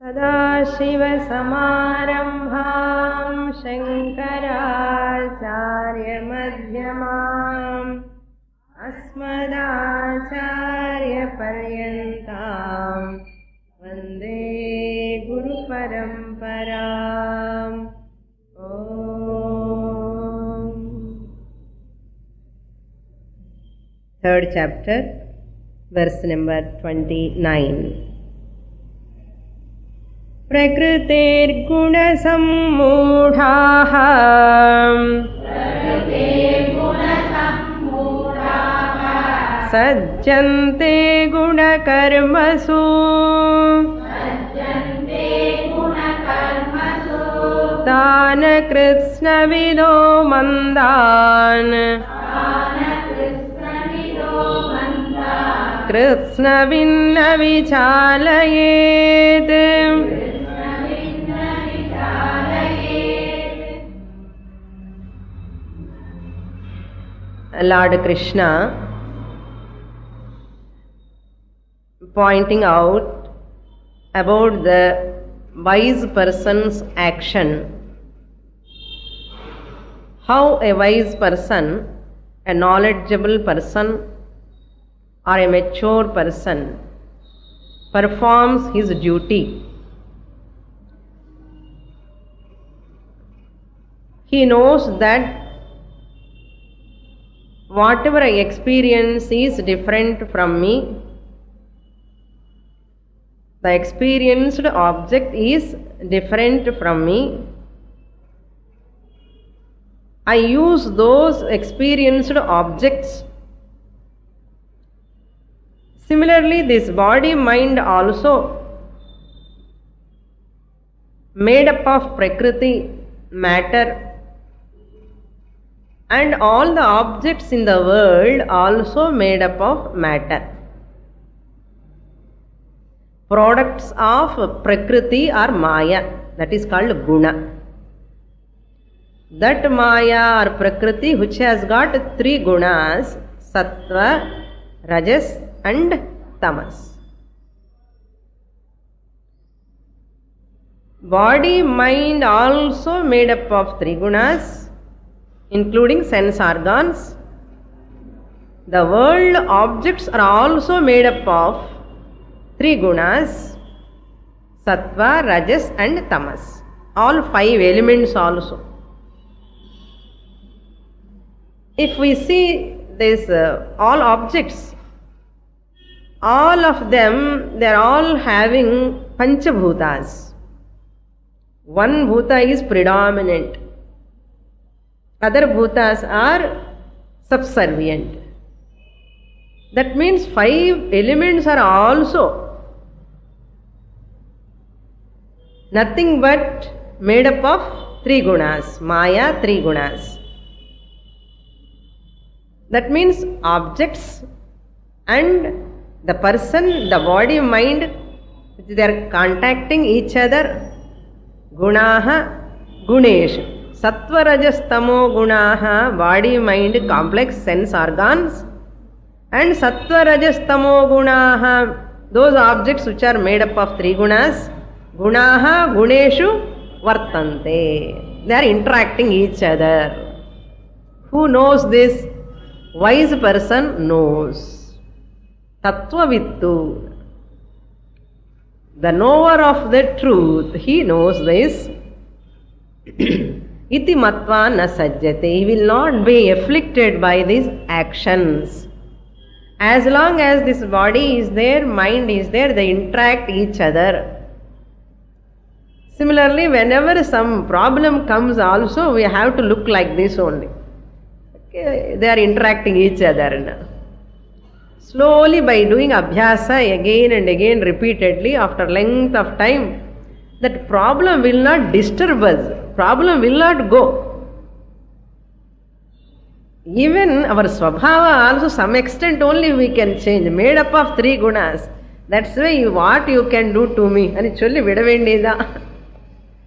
सदाशिवसमारम्भां शङ्कराचार्यमध्यमाम् अस्मदाचार्यपर्यन्तां वन्दे गुरुपरम्पराम्। Third chapter, verse number 29. प्रकृतेर्गुणसम्मूढाः सज्जन्ते गुणकर्मसु तान् कृत्स्नविदो मन्दान् कृत्स्नविन्न विचालयेत्। Lord Krishna pointing out about the wise person's action, how a wise person, a knowledgeable person or a mature person performs his duty. He knows that whatever I experience is different from me. The experienced object is different from me. I use those experienced objects. Similarly, this body mind also made up of Prakriti, matter, and all the objects in the world also made up of matter. Products of Prakriti are Maya, that is called Guna. That Maya or Prakriti which has got three gunas, Sattva, Rajas and Tamas. Body, mind also made up of three gunas, including sense organs. The world objects are also made up of three gunas, Sattva, Rajas and Tamas. All five elements also. If we see this, all objects, all of them, they are all having Panchabhutas. One Bhuta is predominant. Other bhutas are subservient. That means five elements are also nothing but made up of three gunas, Maya, three gunas. That means objects and the person, the body, mind, they are contacting each other. Gunaha, Guneshu. Sattva, Rajas, Tamo gunaha, body, mind, complex sense organs, and Sattva, Rajas, Tamo gunaha, those objects which are made up of three gunas, gunaha, guneshu, vartante. They are interacting each other. Who knows this? Wise person knows. Tattva vittu. The knower of the truth, he knows this. Iti matva na sajjate. He will not be afflicted by these actions. As long as this body is there, mind is there, they interact each other. Similarly, whenever some problem comes also, we have to look like this only. Okay, they are interacting each other. Slowly, by doing abhyasa again and again repeatedly, after length of time, that problem will not disturb us. Problem will not go. Even our swabhava also, some extent only we can change. Made up of three gunas. That's why what you can do to me.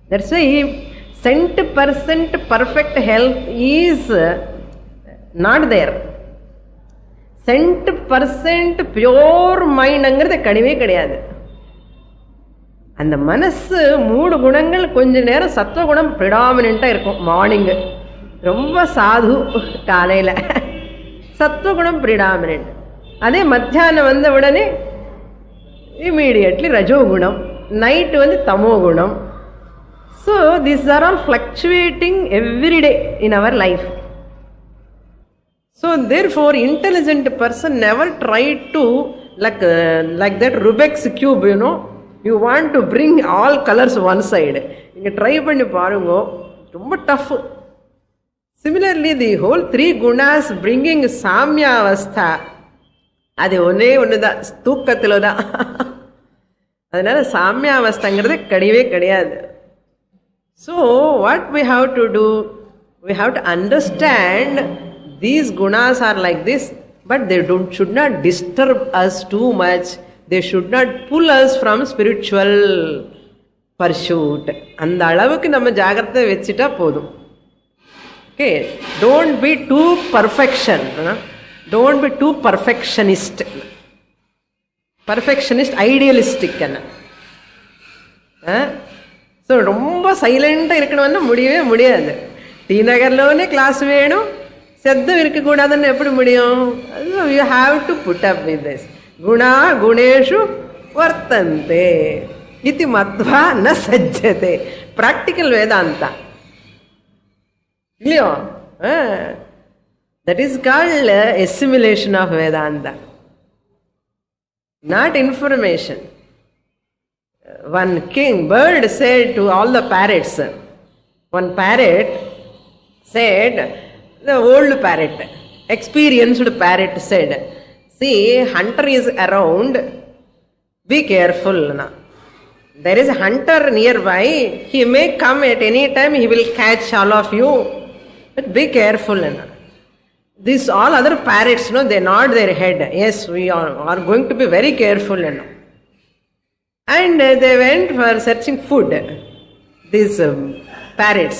That's why cent% perfect health is not there. cent% pure mind angrade kadime kadiyadu. அந்த மனசு 3 குணங்கள் கொஞ்ச நேரம் சத்துவகுணம் ப்ரிடாமினண்டா இருக்கும். Morning ரொம்ப சாது, காலையில சத்துவகுணம் ப்ரிடாமினண்ட். அதே மத்தியானம் வந்த உடனே இமீடியட்லி ரஜோகுணம், நைட்டு தமோகுணம். So these are all fluctuating every day in our life. So therefore intelligent person never try to like that Rubik's cube, you want to bring all colors one side. நீங்க try பண்ணி பாருங்க, ரொம்ப tough. Similarly the whole 3 gunas bringing சாமியாவஸ்தா, அது ஒண்ணுதான், தூக்கத்துல தான். அதனால சாமியாவஸ்தாங்கிறது கிடையவே கிடையாது. So what we have to do, we have to understand these gunas are like this, but they should not disturb us too much. They should not pull us from spiritual pursuit. அந்த அளவுக்கு நம்ம ஜாகிரதை வச்சுட்டா போதும். Okay, don't be too perfection. Don't be too perfectionist. Perfectionist, idealistic. So ரொம்ப சைலண்டாக இருக்கணும்னு முடியவே முடியாது. டி நகர்லோனே கிளாஸ் வேணும், சத்தம் இருக்கக்கூடாதுன்னு எப்படி முடியும்? You have to put up with this. குணா குணேஷு வர்த்தந்தே இதி மத்வா ந சஜ்ஜதே. ப்ராக்டிக்கல் வேதாந்தா இல்லையோ? That is called assimilation of Vedanta, not information. One bird said to all the parrots, one parrot said, the old parrot, experienced parrot said, see, hunter is around, be careful. There is a hunter nearby, he may come at any time, he will catch all of you, but be careful. These all other parrots, they nod their head, yes, we are going to be very careful. And they went for searching food, these parrots.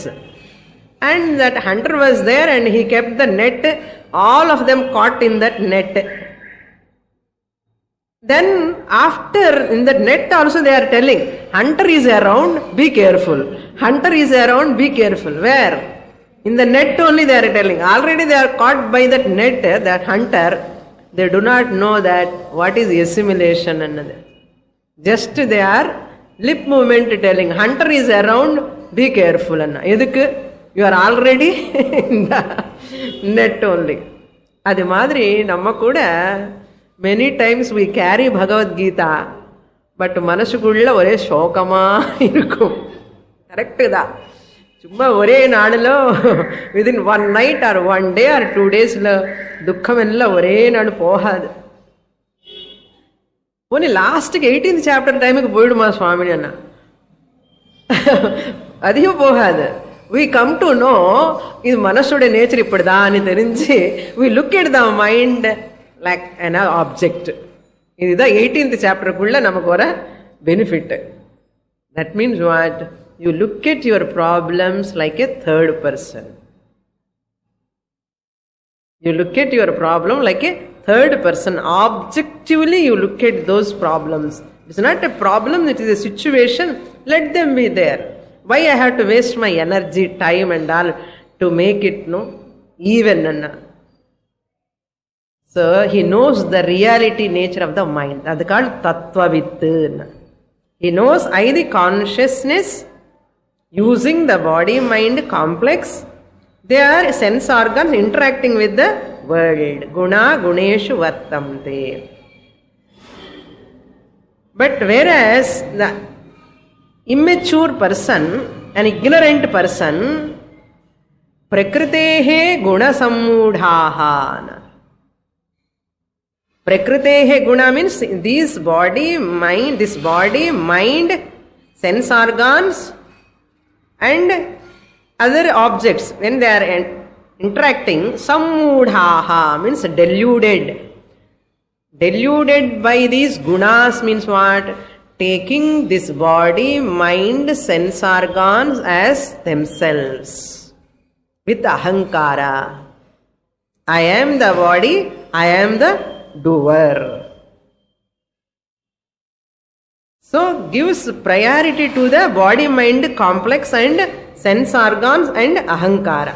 And that hunter was there and he kept the net, all of them caught in that net. Then after, in that net also they are telling, hunter is around, be careful. Hunter is around, be careful. Where? In the net only they are telling. Already they are caught by that net, that hunter. They do not know that what is assimilation and another. Just they are lip movement telling, hunter is around, be careful. எதுக்கு? You are already in the net only. அது மாதிரி நம்ம கூட many times we carry Bhagavad Gita, but மனசுக்குள்ள ஒரே சோகமா இருக்கும். Correct தான். சும்மா ஒரே நாளில் within one night or one day or 2 daysல துக்கம் எல்லாம் ஒரே நாள் போகாது. ஒன்று லாஸ்ட்டுக்கு 18th சாப்டர் டைமுக்கு போயிடுமா சுவாமினி அண்ணா? அதிகம் போகாது. we come to know இது மனசோட நேச்சர் இப்படிதான் தெரிஞ்சு we look at the mind like an object. இதுதான் 18th சாப்டருக்குள்ள நமக்கு வர benefit. that means what? you look at your problems like a third person. you look at your problem like a third person. Objectively you look at those problems. It's not a problem, it is a situation. Let them be there. Why I have to waste my energy, time and all to make it even? So he knows the reality nature of the mind. That's called tattvavit. He knows the consciousness using the body mind complex. They are sense organ interacting with the world. Guna guneshu vartamte. But whereas the immature person, an ignorant person, prakritehe guna sammudhaha. Prakritehe guna means this body, mind, sense organs and other objects, when they are interacting, sammudhaha means deluded. Deluded by these gunas means what? Taking this body, mind, sense organs as themselves with ahankara. I am the body, I am the doer. So gives priority to the body-mind complex and sense organs and ahankara.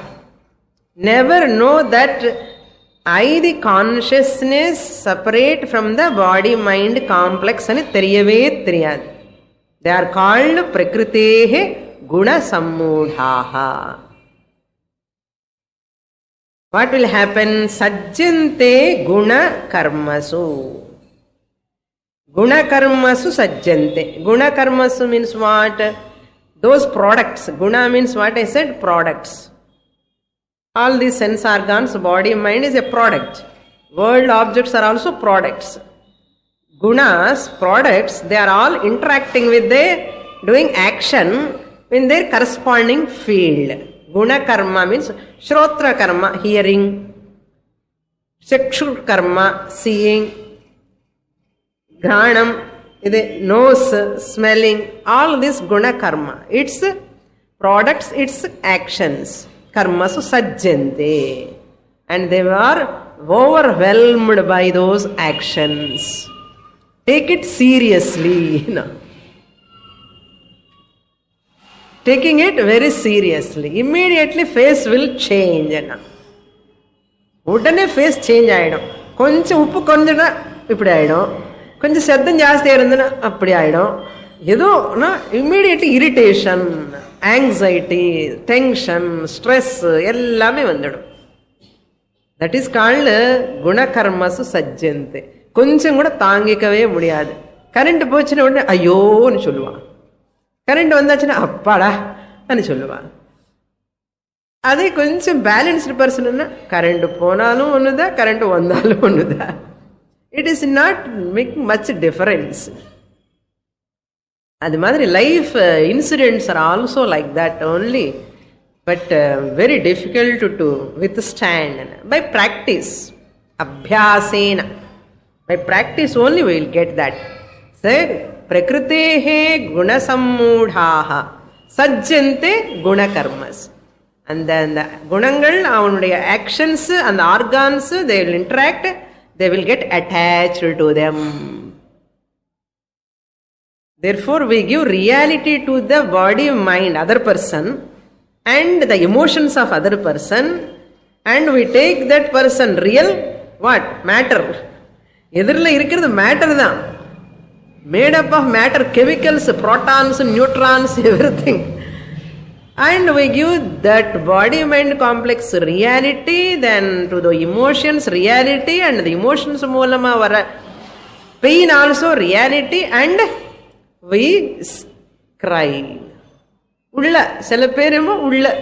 Never know that I, the consciousness, separate from the body-mind complex and theriyave theriyadu. They are called prakritehe guna sammudhaha. What will happen? Sajjante guna karmasu. Guna karmasu sajjante. Guna karmasu means what? Those products. Guna means what I said? Products. All these sense organs, body, mind is a product. World objects are also products. Gunas, products, they are all interacting with doing action in their corresponding field. Guna karma means shrotra karma, hearing. Chakshu karma, seeing. Granam, nose, smelling. All this guna karma. It's products, it's actions. Karmasu sajjante. And they were overwhelmed by those actions. Take it seriously. Taking it very seriously. Immediately face will change. Udane face change aidum. Koncha uppu konjana ippadi aidum. Koncha seddam jaasti irundana appadi aidum. Edo na immediately irritation, anxiety, tension, stress ellame vandadum. That is called guna karmasu sajjante. கொஞ்சம் கூட தாங்கிக்கவே முடியாது. Current போச்சுன்னா உடனே ஐயோன்னு சொல்லுவான். Current வந்தாச்சுன்னா அப்பாடா అని சொல்லுவான். அதே கொஞ்சம் பேலன்ஸ்டு பர்சன்னா கரண்ட் போனாலும் ஒண்ணுதான், கரண்ட் வந்தாலும் ஒண்ணுதான். It is not make much difference. அது மாதிரி life incidents are also like that only. But very difficult to withstand by practice. அபியாசேன. By practice only we will get that. Said, prakritehe guna sammudhaha sajjante guna karmas. And then the gunangal, avanudaya actions and the organs, they will interact, they will get attached to them. Therefore, we give reality to the body, mind, other person, and the emotions of other person, and we take that person real, what? Matter. எதிரில் இருக்கிறது matter தான். Made up of matter, chemicals, protons, neutrons, everything. And we give that body mind complex reality, then to the emotions reality, and the emotions மூலமா வர pain also reality, and we cry. உள்ள சில பேர் உள்ள,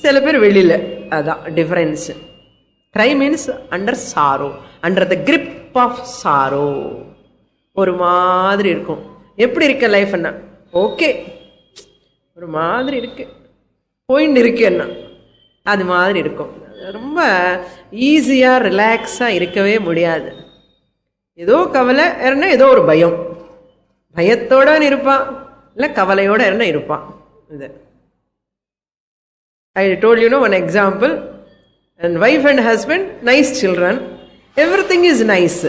சில பேர் வெளியில. அதான் difference. cry means under sorrow, under the grip of sorrow. ஒரு மாதிரி இருக்கும். எப்படி இருக்க லைஃப்னா ஓகே, ஒரு மாதிரி இருக்கு, போயின்னு இருக்கேன்னா அது மாதிரி இருக்கும். ரொம்ப ஈஸியா ரிலாக்ஸா இருக்கவே முடியாது. ஏதோ கவலை இருந்தா ஏதோ ஒரு பயம், பயத்தோட இருப்பான், இல்ல கவலையோட இருந்தா இருப்பான். இது I told you one example. And wife and husband, nice children, everything is nice,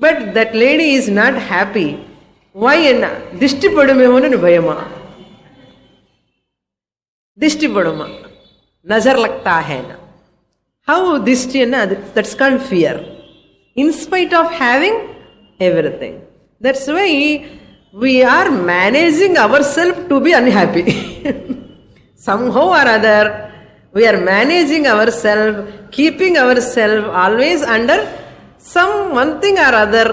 but that lady is not happy. Why? enna dishti padumevonu bayama, dishti paduma, nazar lagta hai na. How dishti enna? That's called fear, in spite of having everything. That's why we are managing ourselves to be unhappy. Somehow or other we are managing ourselves, keeping ourselves always under some one thing or other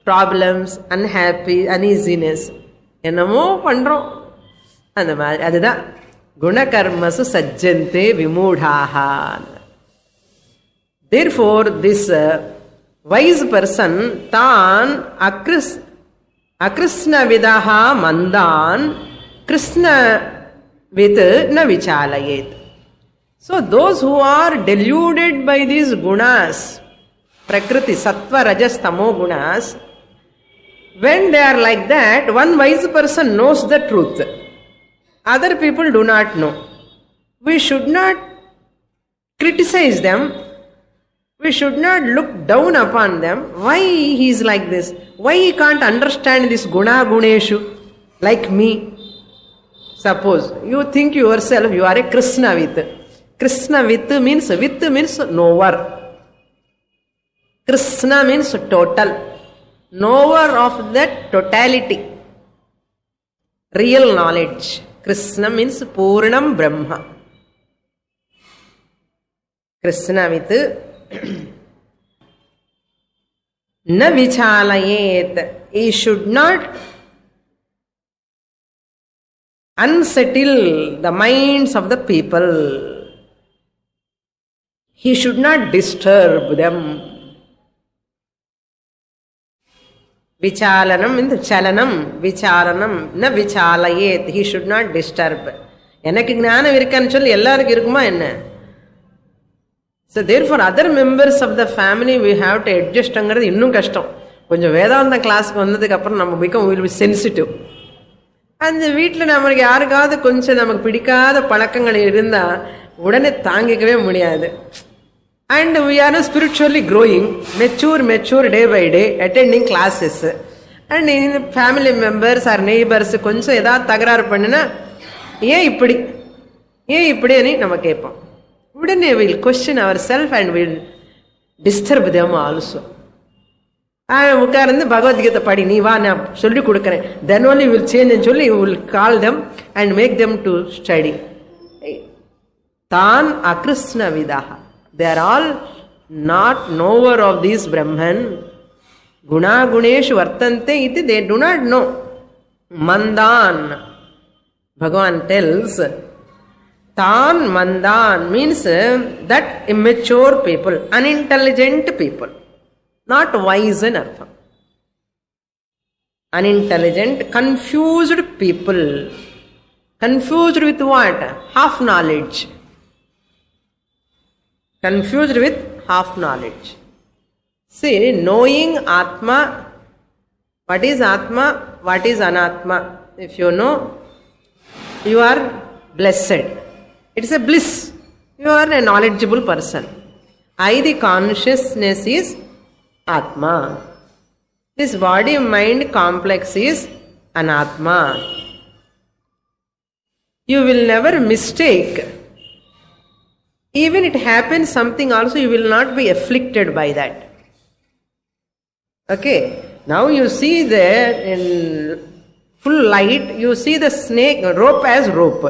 problems, unhappy, uneasiness. என்னமோ பண்றோம். அந்த மாதிரி அதுதான் குணகர்மசு சஜ்ஜந்தே விமூடாஹா. Therefore this wise person தான் அக்ருஷ்ண விதஹா மந்தான் Krishna with ந விசாலயேத். So those who are deluded by these gunas, prakriti, sattva, rajas, tamo gunas, when they are like that, one wise person knows the truth. Other people do not know. We should not criticize them. We we should not look down upon them. Why he is like this? Why he can't understand this guna guneshu like me? Suppose you think yourself you are a Krishnavit. Krishnavit means knower. Krishna means total. Knower of that totality. Real knowledge. Krishna means Purnam Brahma. Krishnavit. Na vichalayet. He should not unsettle the minds of the people. He should not disturb them. Vichalanam means chalanam, vicharanam, na vichalayet. He should not disturb. Enakku gnanam irukanu solli ellarukku irukuma enna? So therefore other members of the family we have to adjust angiradhu innum kashtam. Konjam Vedanta class ku vandadukku appuram நம்ம become will be sensitive. அந்த வீட்டில் நமக்கு யாருக்காவது கொஞ்சம் நமக்கு பிடிக்காத பழக்கங்கள் இருந்தால் உடனே தாங்கிக்கவே முடியாது. And we are spiritually growing, mature day by day, attending classes. And in family members or neighbors கொஞ்சம் ஏதாவது தகராறு பண்ணினா ஏன் இப்படி అని நம்ம கேட்போம். உடனே we'll question ourselves and we'll disturb them also. உட்கார்ந்து பகவத்கீதை படி நீ வா நான் சொல்லி கொடுக்குறேன். Then only you will change and சொல்லி you will call them and make them to study. Tan akrishna vidaha. They are all not knower of this Brahman. Guna guneshu vartante iti they do not know. Mandan. Bhagavan tells Tan mandan means that immature people, unintelligent people. Not wise in artham. Unintelligent, confused people. Confused with what? Half knowledge. Confused with half knowledge. See, knowing Atma, what is Atma, what is Anatma. If you know, you are blessed. It is a bliss. You are a knowledgeable person. The consciousness is Atma. This body-mind complex is Anatma. You will never mistake. Even it happens something also, you will not be afflicted by that. Okay. Now you see there in full light, you see the snake, rope as rope.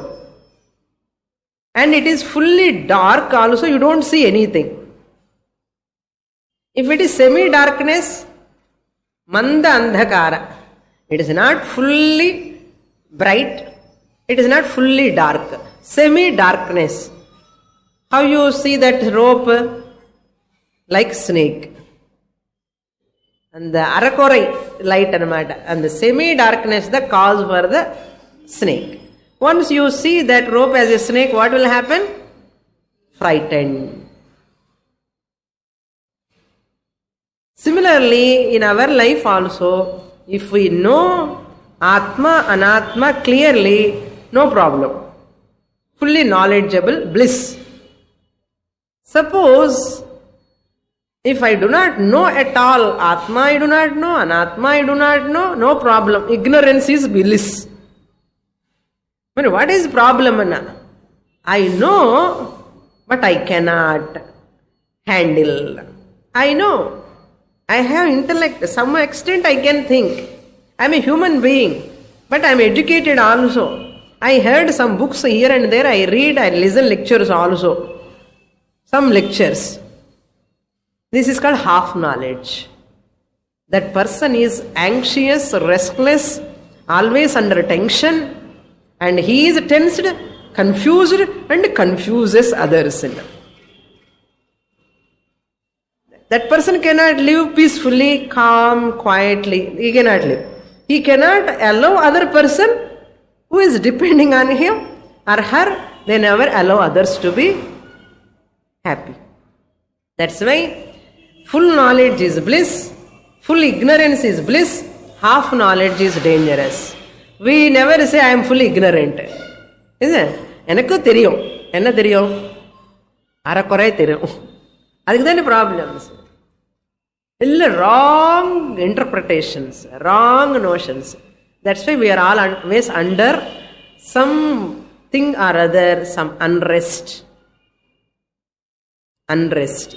And it is fully dark also, you don't see anything. If it is semi-darkness, manda andhakara. It is not fully bright, it is not fully dark. Semi-darkness. How you see that rope? Like snake. And the arakorai light and the semi-darkness the cause for the snake. Once you see that rope as a snake, what will happen? Frightened. Similarly, in our life also, if we know Atma, Anatma clearly, no problem. Fully knowledgeable, bliss. Suppose, if I do not know at all, Atma I do not know, Anatma I do not know, no problem. Ignorance is bliss. But what is problem? I know, but I cannot handle. I know. I have intellect. To some extent I can think. I am a human being, but I am educated also. I heard some books here and there. I read, I listen lectures also. Some lectures. This is called half knowledge. That person is anxious, restless, always under tension, and he is tensed, confused, and confuses others. That person cannot live peacefully, calm, quietly. He cannot live. He cannot allow other person who is depending on him or her, they never allow others to be happy. That's why full knowledge is bliss, full ignorance is bliss, half knowledge is dangerous. We never say I am fully ignorant. Isn't it? எனக்கு தெரியும். என்ன தெரியும்? அரைக்குறை தெரியும். அதுக்கு தானே problems. இல்லை, wrong interpretations, wrong notions. That's why we are all always under something or other, some unrest.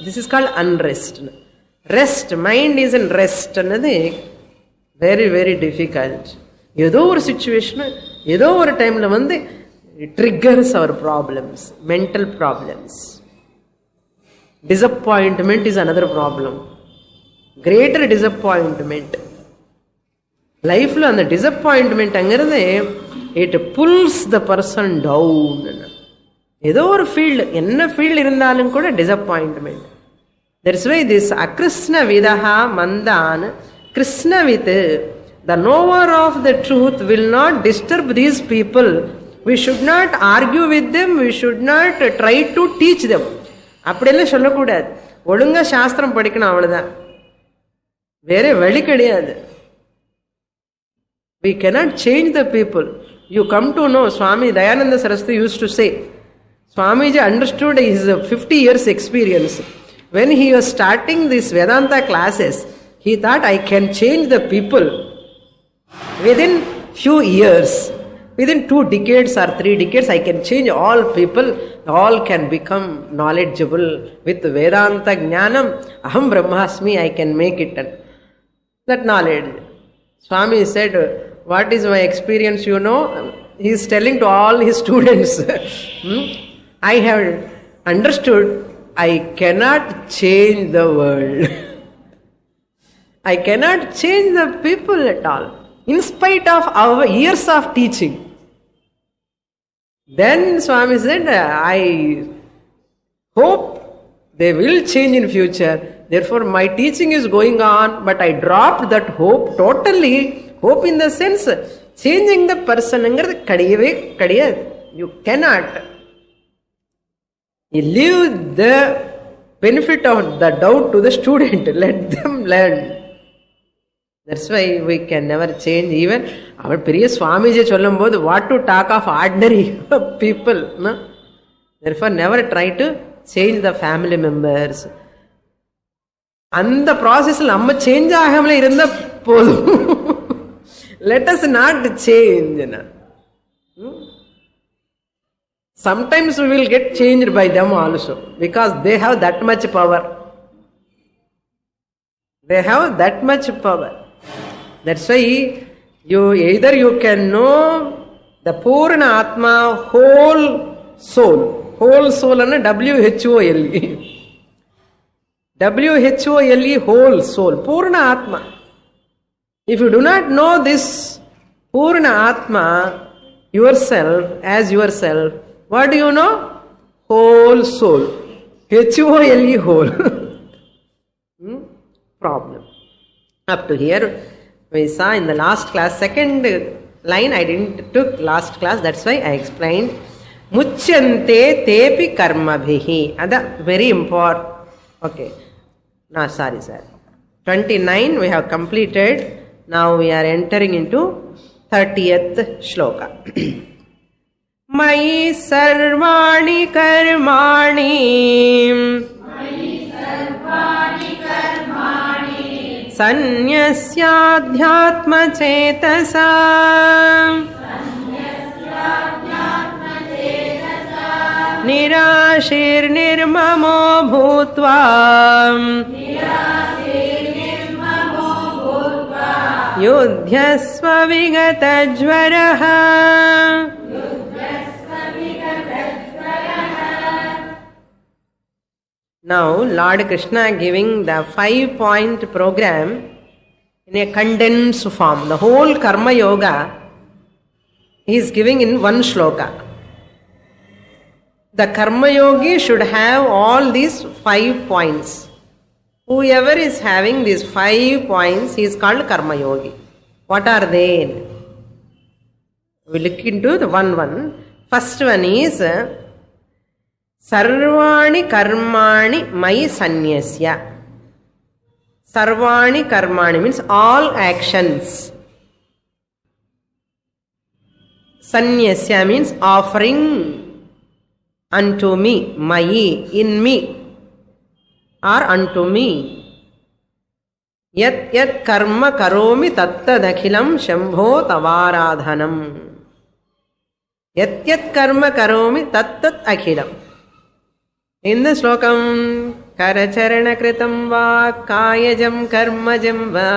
This is called unrest. Rest, mind is in rest annadu very very difficult. ஏதோ ஒரு சிச்சுவேஷன், ஏதோ ஒரு டைம்ல வந்து triggers our problems, mental problems. Disappointment is another problem. Greater disappointment. லைஃப்ல அந்த disappointment அங்கிறது it pulls the person down. ஏதோ ஒரு ஃபீல்டு, என்ன ஃபீல்டு இருந்தாலும் கூட டிசப்பாயின்ட்மெண்ட். தட்ஸ் வை திஸ் அகிருஷ்ண விதஹா மந்தான் கிருஷ்ணவித், the knower of the truth will not disturb these people. We should not argue with them, we should not try to teach them. அப்படியெல்லாம் சொல்லக்கூடாது. ஒழுங்கா சாஸ்திரம் படிக்கணும், அவ்வளவுதான், வேற வழி கிடையாது. We cannot change the people. You come to know, Swami Dayananda Saraswati used to say, Swamiji understood his 50 years experience. When he was starting these Vedanta classes, he thought, I can change the people within few years. Within 2 decades or 3 decades, I can change all people. All can become knowledgeable with Vedanta Jnanam. Aham Brahmasmi, I can make it. That knowledge. Swami said, what is my experience, you know? He is telling to all his students, I have understood I cannot change the world. I cannot change the people at all, in spite of our years of teaching. Then Swami said, I hope they will change in future. Therefore my teaching is going on, but I dropped that hope totally. Hope in the sense, changing the person engiradhu kadiyave kadiyadu. You cannot. You leave the benefit of the doubt to the student. Let them learn. That's why we can never change. Even our பெரிய சுவாமிஜி சொல்லும் போது, what to talk of ordinary people, no? Therefore never try to change the family members. அந்த ப்ராசஸ்ல நம்ம change ஆகாமலே இருந்தா போதும். Let us not change. Sometimes we will get changed by them also, because they have that much power. They have that much power. That's why either you can know the Purna Atma, whole soul. Whole soul and WHOLE. WHOLE, whole soul. Purna Atma. If you do not know this Purna Atma, yourself, as yourself, what do you know? Whole soul. HOLE, whole. Problem. Up to here, we saw in the last class, second line I didn't took last class, that's why I explained. Muchyante tepi karmabhihi. That's very important. Okay. No, sorry, sir. 29 we have completed. Now we are entering into 30th shloka. Mayi sarvani karmani sanyasyaadhyatma chetasa nirashir nirmamo bhutva yudhyasva vigatajvaraha. Now Lord Krishna giving the 5-point program in a condensed form. The whole karma yoga he is giving in one shloka. The karma yogi should have all these 5 points. Whoever is having these 5 points, he is called karma yogi. What are they? We look into the one. First one is Sarvani karmani mai sanyasya. Sarvani karmani means all actions. Sanyasya means offering unto me, mai, in me. or unto me. Yat yat karma karomi tattadakhilam shambho tavaradhanam. Yat yat karma karomi tattat akhilam. In the slokam, karacharana kritam va, kayajam karmajam va,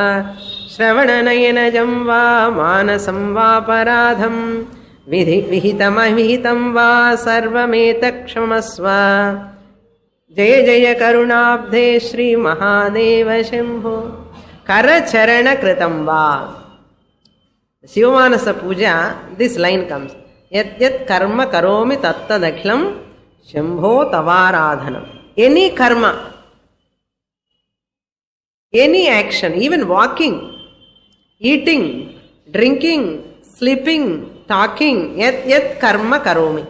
shravananayanajam va, manasam va paradham, vihitam avihitam va, sarvametakshmasva. Jaya Jaya Karunabdhe Shri Mahadeva Shambho. Karacharana kritam va. Shivamanasa puja, this line comes. Yat yat karma karomi tattadakhilam Shambho tavaradhanam. Any karma, any action, even walking, eating, drinking, sleeping, talking, yat yat karma karomi.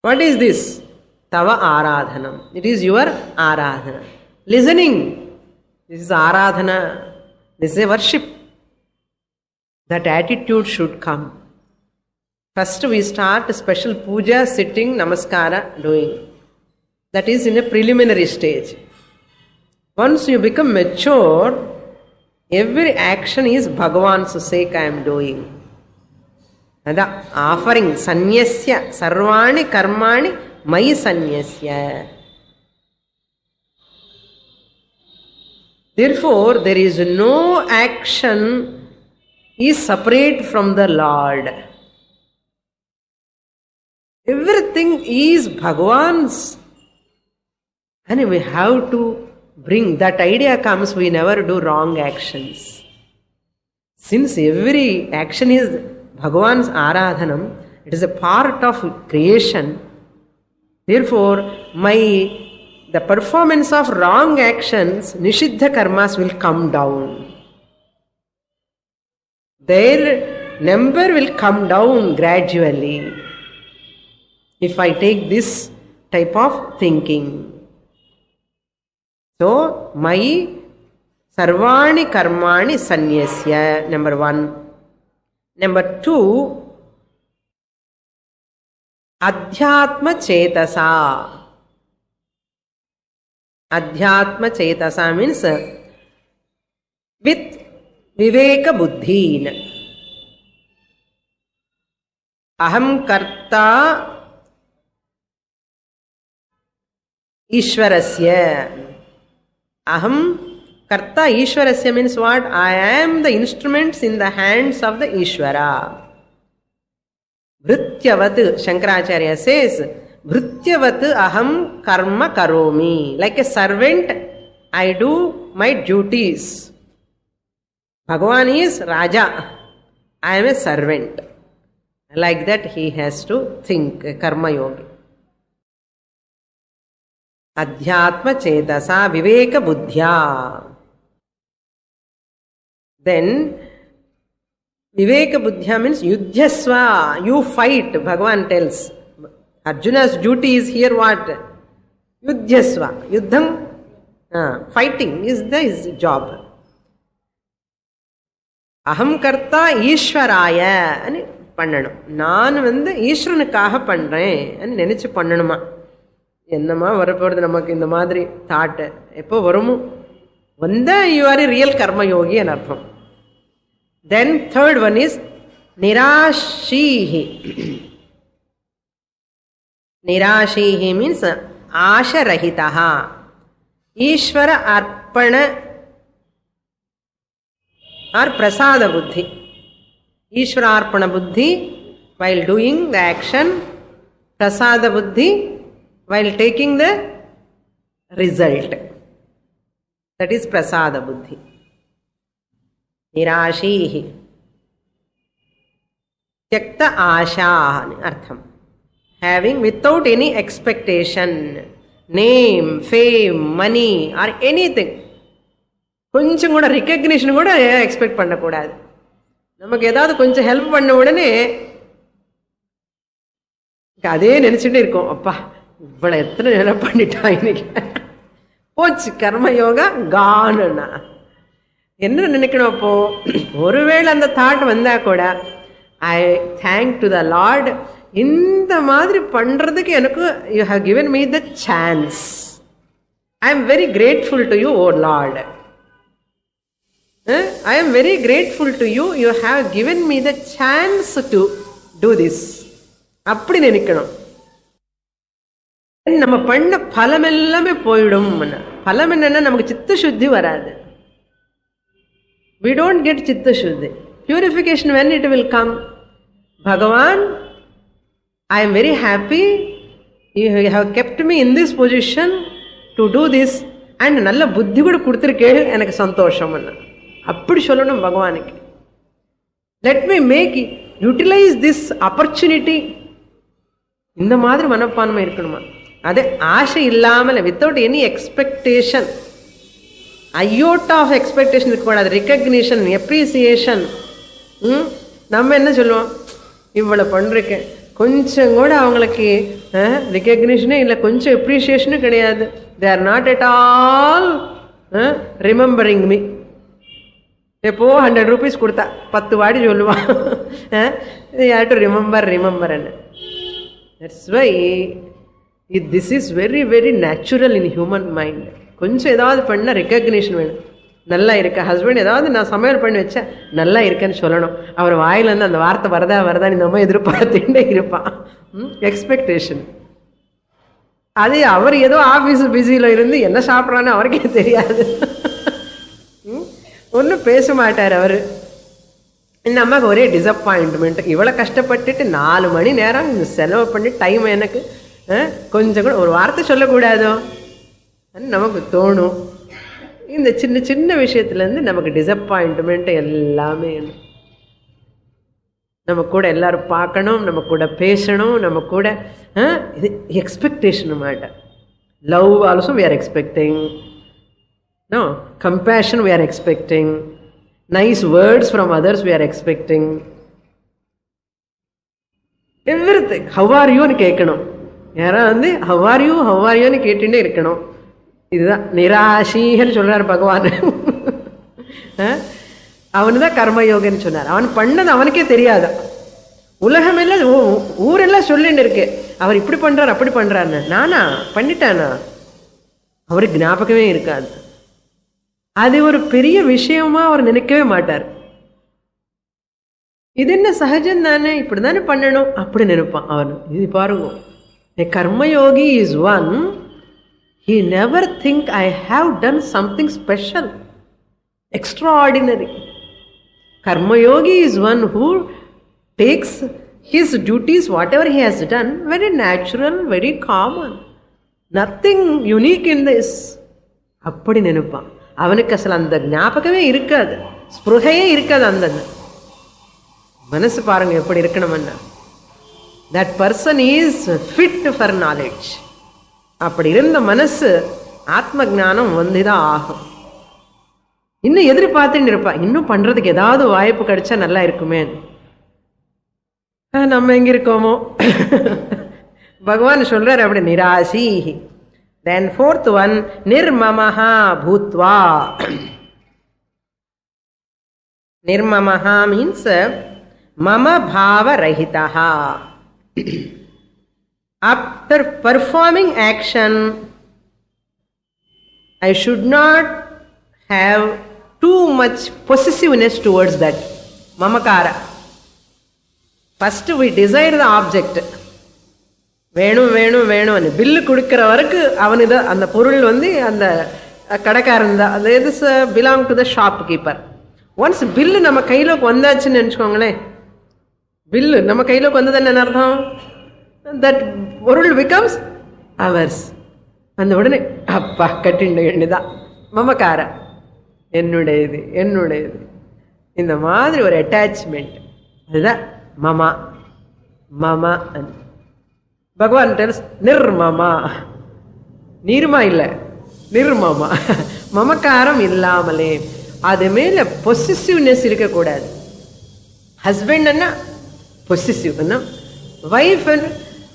What is this? Tava aradhanam. It is your aradhana. Listening. This is aradhana. This is a worship. That attitude should come. First we start a special puja, sitting, namaskara, doing. That is in a preliminary stage. Once you become mature, every action is Bhagavan's sake I am doing. And the offering, sanyasya, sarvani karmani, Mai sanyasya. Therefore, there is no action is separate from the Lord. Everything is Bhagavan's. And we have to bring, that idea comes, we never do wrong actions. Since every action is Bhagavan's aradhanam, it is a part of creation. Therefore, the performance of wrong actions, nishiddha karmas will come down. Their number will come down gradually if I take this type of thinking. So, my sarvani karmani sanyasya, number 1. Number 2, Adhyatma Chetasa. Adhyatma Chetasa means with Viveka Buddhin. Aham Karta Ishwarasya. Aham Karta Ishwarasya means what? I am the instruments in the hands of the Ishvara. Vrityavat, Shankaracharya says, Vrityavat aham karma karomi. Like a servant, I do my duties. Bhagavan is Raja. I am a servant. Like that he has to think, karma yogi. Adhyatma chetasa viveka buddhya. Then, Viveka Buddhya means Yudhyasva, you fight, Bhagavan tells. Arjuna's duty is here what? Yudhyasva, Yuddham, fighting is his job. Aham Karta Ishwaraya, and Pandanam. Naan Ishwaranukkaga pandren, and Nenichu Pandanama. Ennama varaporudhu namakku indha madri thought. Eppo varumo? Vanda you are a real karma yogi and artham. Then third one is Nirashihi. Nirashihi means Asha Rahitaha. Ishvara Arpana or Prasada Buddhi. Ishvara Arpana Buddhi while doing the action, Prasada Buddhi while taking the result. That is Prasada Buddhi. Nirashihi. Tyakta Asha Artham. Having without any expectation, name, fame, money or anything. Koncham kuda recognition kuda expect panna kodadu. Namakku edavadhu koncham help panna udane adhe nenichittu irukom. Appa ivvala ethana help pannita iniki. Pochu karma yoga gone na. Enna nenikkanum appo oruvela and thought vanda kuda I thank to the Lord. இந்த மாதிரி பண்றதுக்கு எனக்கு you have given me the chance. I am very grateful to you, O Lord. I am very grateful to you. You have given me the chance to do this. அப்படி நினைக்கணும். நம்ம பண்ண பலம் எல்லாமே போயிடும். பலம் என்னன்னா நமக்கு சித்த சுத்தி வராது. We don't get chitta shuddhi. Purification, when it will come? Bhagavan, I am very happy. You have kept me in this position to do this. And நல்ல புத்தி கூட கொடுத்திருக்கே, எனக்கு சந்தோஷம். அப்படி சொல்லணும் பகவானுக்கு. Let me utilize this opportunity. இந்த மாதிரி மனப்பான்மை இருக்கணுமா? அது ஆசை இல்லாமல், without any expectation, iota of expectation இருக்கக்கூடாது. Recognition, appreciation. நம்ம என்ன சொல்லுவோம், இவ்வளோ பண்ணிருக்கேன், கொஞ்சம் கூட அவங்களுக்கு ரெக்கக்னிஷனே இல்லை, கொஞ்சம் எப்ரிசியேஷனும் கிடையாது. They are not at all remembering me. எப்போ 100 rupees கொடுத்தா 10 வாடி சொல்லுவான், you have to remember. That's why this is very very natural in human mind. கொஞ்சம் ஏதாவது பண்ணால் ரெக்கக்னிஷன் வேணும். நல்லா இருக்க ஹஸ்பண்ட் ஏதாவது நான் சமையல் பண்ணி வச்சேன், நல்லா இருக்கேன்னு சொல்லணும். அவர் வாயிலேருந்து அந்த வார்த்தை வருதான்னு நம்ம எதிர்பார்த்துட்டே இருப்பான். எக்ஸ்பெக்டேஷன். அது அவர் ஏதோ ஆஃபீஸ் பிஸியில் இருந்து என்ன சாப்பிட்றான்னு அவருக்கே தெரியாது, ஒன்றும் பேச மாட்டார் அவர். இந்த அம்மாவுக்கு ஒரே டிசப்பாயின்ட்மெண்ட். இவ்வளோ கஷ்டப்பட்டுட்டு 4 மணி நேரம் செலவு பண்ணி டைம் எனக்கு கொஞ்சம் கூட ஒரு வார்த்தை சொல்லக்கூடாதோ நமக்கு தோணும். இந்த சின்ன சின்ன விஷயத்துலேருந்து நமக்கு டிசப்பாயின்ட்மெண்ட் எல்லாமே. நம்ம கூட எல்லாரும் பார்க்கணும், நம்ம கூட பேசணும், நம்ம கூட இது எக்ஸ்பெக்டேஷன் மாட்டேன். Love also we are expecting. No, compassion we are expecting. Nice words from others we are expecting. Everything. How are you னு கேட்கணும். யாரா வந்து how are you னு கேட்டுட்டே இருக்கணும். இதுதான் நிராசீகன்னு சொல்றாரு பகவான். அவனு தான் கர்மயோகன்னு சொன்னார். அவன் பண்ணது அவனுக்கே தெரியாத. உலகமெல்லாம் ஊரெல்லாம் சொல்லிட்டு இருக்கு, அவர் இப்படி பண்றார் அப்படி பண்றாருன்னு. நானா பண்ணிட்டானா அவருக்கு ஞாபகமே இருக்காது. அது ஒரு பெரிய விஷயமா அவர் நினைக்கவே மாட்டார். இது என்ன சகஜம் தானே, இப்படி தானே பண்ணணும் அப்படி நினைப்பான் அவன். இது பாருங்க, a karmayogi is one, he never think I have done something special, extraordinary. Karmayogi is one who takes his duties, whatever he has done, very natural, very common, nothing unique in this. அப்படி நினைப்பான். அவனுக்கு அசல் அந்த ஞாபகமே இருக்காது, ஸ்புருகையே இருக்காது. அந்த மனசு பாருங்க எப்படி இருக்கணும்னா, that person is fit for knowledge. அப்படி இருந்த மனசு ஆத்ம ஞானம் வந்துதான் ஆகும். இன்னும் எதிர்பார்த்துன்னு இருப்பான், இன்னும் பண்றதுக்கு ஏதாவது வாய்ப்பு கிடைச்சா நல்லா இருக்குமே. நம்ம எங்க இருக்கோமோ. பகவான் சொல்றாரு அப்படி நிராசி. Then fourth one, nirmamaha bhutva. Nirmamaha means mama bhava rahitaha. After performing action, I should not have too much possessiveness towards that. Mamakara. First we desire the object. வேணும் வேணும் வேணும்னு பில்லு கொடுக்குற வரைக்கும் அவனுக்கு அந்த பொருள் வந்து அந்த கடைக்காரன் தான். அது எது belong to the shop keeper. Once bill நம்ம கையிலக்கு வந்தாச்சுன்னு நினச்சிக்கோங்களேன், பில்லு நம்ம கையிலக்கு வந்தது என்ன அர்த்தம், தட் பொருள் பிகம்ஸ் அவர்ஸ். அந்த உடனே அப்பா கட்டிண்ட எண்ணுதான் மமக்கார, என்னுடையது என்னுடையது, இந்த மாதிரி ஒரு அட்டாச்மெண்ட். அதுதான் மமா மமா. பகவான் டெல்ஸ் நிர்மமா, நீர்மா இல்லை நிர்மமா, மமக்காரம் இல்லாமலே. அது மேல பொசிசிவ்னஸ் இருக்கக்கூடாது. ஹஸ்பண்ட் என்ன possessive, wife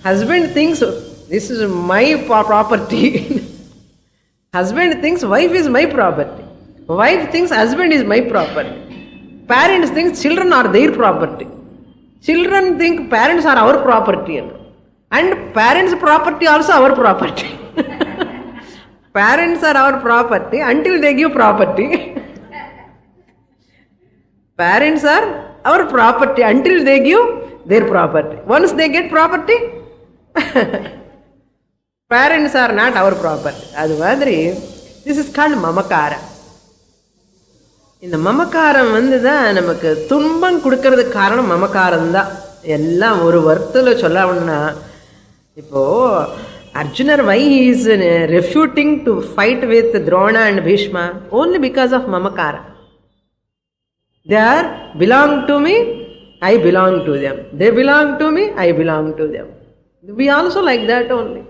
husband thinks this is my property. Husband thinks wife is my property, wife thinks husband is my property, parents thinks children are their property, children think parents are our property, and parents property also our property. Parents are our property until they give property. Parents are our property until they give their property. Once they get property, parents are not our property. Adu madri, this is called mamakara. இந்த மமக்காரம் தான் நமக்கு துன்பம் கொடுக்கறதுக்கு காரணம் மமக்காரம் தான். எல்லாம் ஒரு வார்த்தையில சொல்லணும்னா, இப்போ அர்ஜுனர் why he is refuting to fight with Drona and Bhishma? Only because of mamakara. They are belong to me, I belong to them. They belong to me, I belong to them. We also like that only.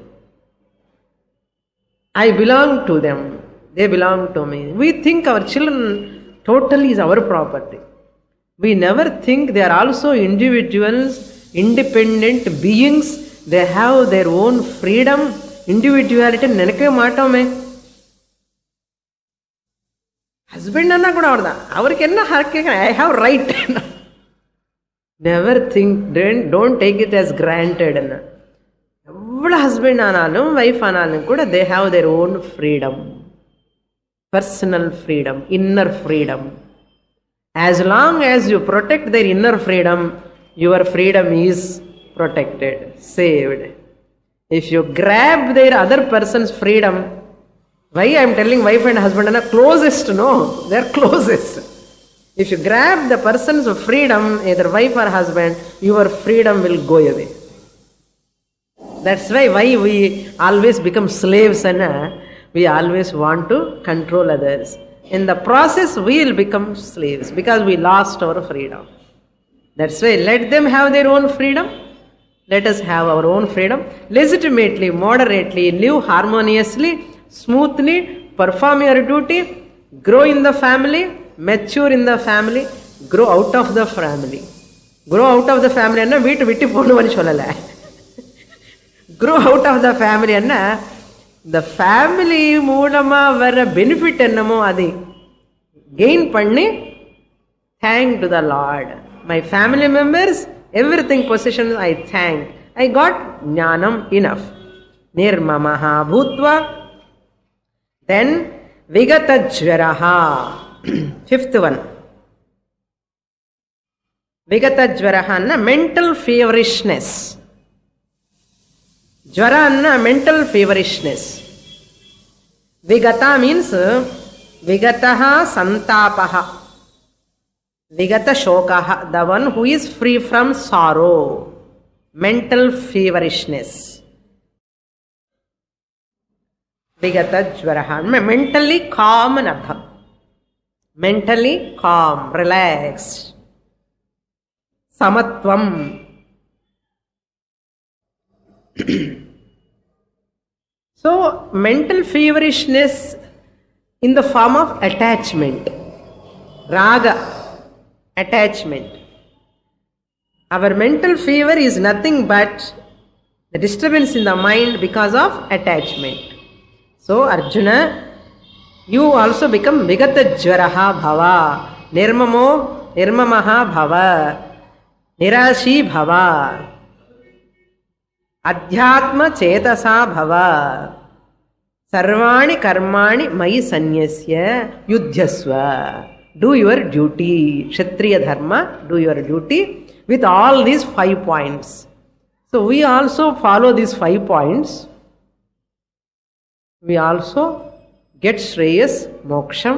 I belong to them, they belong to me. We think our children totally is our property. We never think they are also individuals, independent beings. They have their own freedom, individuality. நினைக்கவே மாட்டோமே. Husband அண்ணா கூட அவர் தான், அவருக்கு என்ன கேட்க, I have right. Never think, don't take it as granted. எவ்வளோ husband ஆனாலும் wife ஆனாலும் கூட they have their own freedom. Personal freedom, inner freedom. As long as you protect their inner freedom, your freedom is protected, saved. If you grab their other person's freedom, why I am telling wife and husband are closest, no, they are closest. If you grab the person's freedom, either wife or husband, your freedom will go away. That's why we always become slaves and we always want to control others. In the process, we will become slaves because we lost our freedom. That's why let them have their own freedom. Let us have our own freedom. Legitimately, moderately, live harmoniously, smoothly, perform your duty, grow in the family, mature in the family, grow out of the family. Grow out of the family anna veetu vitti ponuvannu sollala. Grow out of the family anna the family மூலமா வர benefit என்னமோ அதை gain பண்ணி thank to the Lord. My family members, everything possessions I thank. I got jnanam enough. Nirmamaha bhutva. Then vigata jvaraha. Fifth one. Vigata jvaraha na mental feverishness. Jvara anna mental feverishness. Vigata means vigataha santapaha. Vigata shokaha, the one who is free from sorrow. Mental feverishness. Vigata jvaraha. Mentally calm and artham. Mentally calm, relaxed. Samatvam. So, mental feverishness in the form of attachment. Raga, attachment. Our mental fever is nothing but the disturbance in the mind because of attachment. So, Arjuna, you also become vigata jvaraha bhava, nirmamaha bhava, nirashi bhava. Adhyatma chetasa bhava, sarvani karmani mayi sanyasya yudhyasva. Do your duty, kshatriya dharma, do your duty with all these 5 points. So we also follow these 5 points. We also get shreyas, moksham,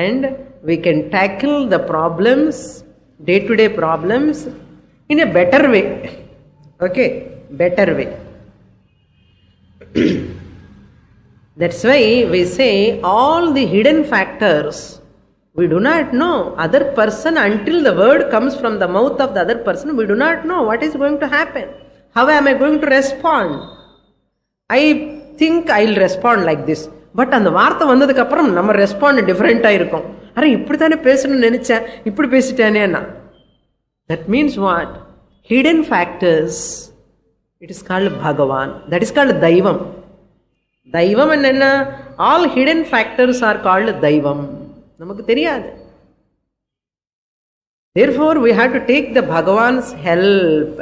and we can tackle the problems, day-to-day problems in a better way. Okay? Better way. That's why we say all the hidden factors, we do not know other person until the word comes from the mouth of the other person. We do not know what is going to happen. How am I going to respond? I think I will respond like this. But அந்த வார்த்தை வந்ததுக்கு அப்புறம் நம்ம respond டிஃபரெண்டா இருக்கும். Array இப்படி தானே பேசணும்னு நினைச்சேன், இப்படி பேசிட்டேனேன்னா. That means what? Hidden factors. It is called Bhagavan. That is called Daivam. Daivam enna? All hidden factors are called Daivam. Namakku theriyadu. Therefore, we have to take the Bhagavan's help.